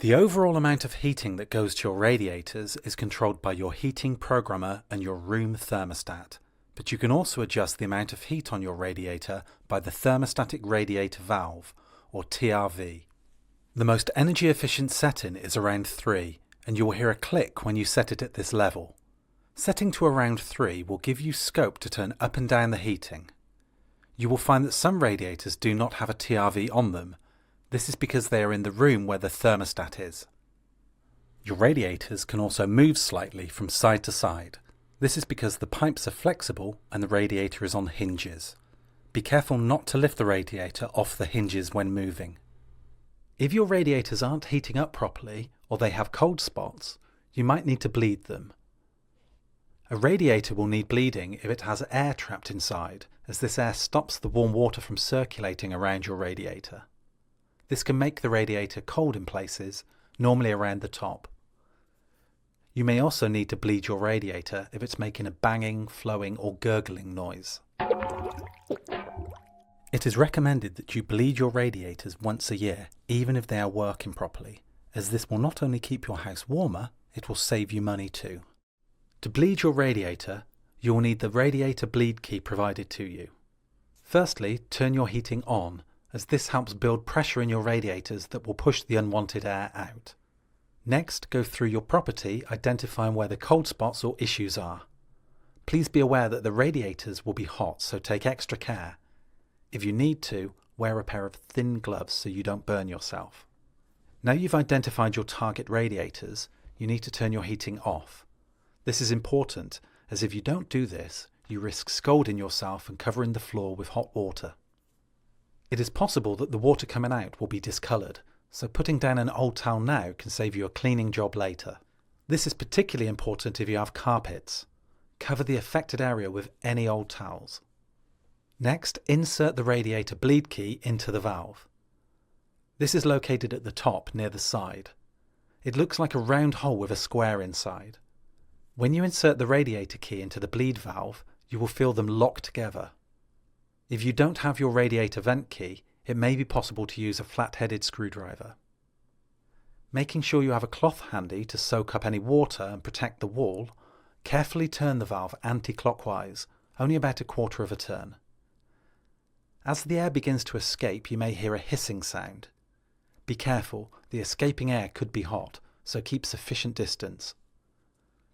The overall amount of heating that goes to your radiators is controlled by your heating programmer and your room thermostat, but you can also adjust the amount of heat on your radiator by the thermostatic radiator valve, or TRV. The most energy efficient setting is around 3, and you will hear a click when you set it at this level. Setting to around 3 will give you scope to turn up and down the heating. You will find that some radiators do not have a TRV on them. This is because they are in the room where the thermostat is. Your radiators can also move slightly from side to side. This is because the pipes are flexible and the radiator is on hinges. Be careful not to lift the radiator off the hinges when moving. If your radiators aren't heating up properly or they have cold spots, you might need to bleed them. A radiator will need bleeding if it has air trapped inside, as this air stops the warm water from circulating around your radiator. This can make the radiator cold in places, normally around the top. You may also need to bleed your radiator if it's making a banging, flowing or gurgling noise. It is recommended that you bleed your radiators once a year, even if they are working properly, as this will not only keep your house warmer, it will save you money too. To bleed your radiator, you will need the radiator bleed key provided to you. Firstly, turn your heating on, as this helps build pressure in your radiators that will push the unwanted air out. Next, go through your property identifying where the cold spots or issues are. Please be aware that the radiators will be hot, so take extra care. If you need to, wear a pair of thin gloves so you don't burn yourself. Now you've identified your target radiators, you need to turn your heating off. This is important, as if you don't do this, you risk scalding yourself and covering the floor with hot water. It is possible that the water coming out will be discoloured, so putting down an old towel now can save you a cleaning job later. This is particularly important if you have carpets. Cover the affected area with any old towels. Next, insert the radiator bleed key into the valve. This is located at the top near the side. It looks like a round hole with a square inside. When you insert the radiator key into the bleed valve, you will feel them lock together. If you don't have your radiator vent key, it may be possible to use a flat-headed screwdriver. Making sure you have a cloth handy to soak up any water and protect the wall, carefully turn the valve anti-clockwise, only about a quarter of a turn. As the air begins to escape, you may hear a hissing sound. Be careful, the escaping air could be hot, so keep sufficient distance.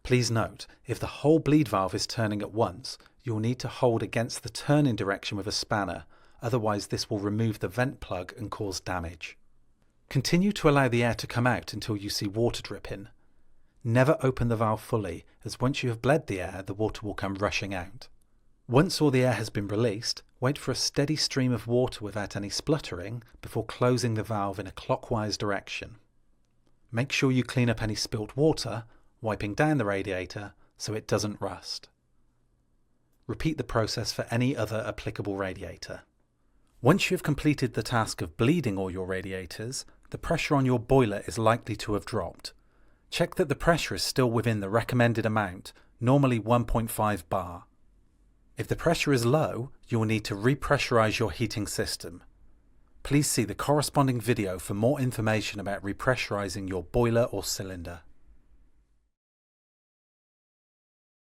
Please note, if the whole bleed valve is turning at once, you will need to hold against the turning direction with a spanner, otherwise this will remove the vent plug and cause damage. Continue to allow the air to come out until you see water dripping. Never open the valve fully, as once you have bled the air, the water will come rushing out. Once all the air has been released, wait for a steady stream of water without any spluttering before closing the valve in a clockwise direction. Make sure you clean up any spilt water, wiping down the radiator so it doesn't rust. Repeat the process for any other applicable radiator. Once you have completed the task of bleeding all your radiators, the pressure on your boiler is likely to have dropped. Check that the pressure is still within the recommended amount, normally 1.5 bar. If the pressure is low, you will need to repressurize your heating system. Please see the corresponding video for more information about repressurizing your boiler or cylinder.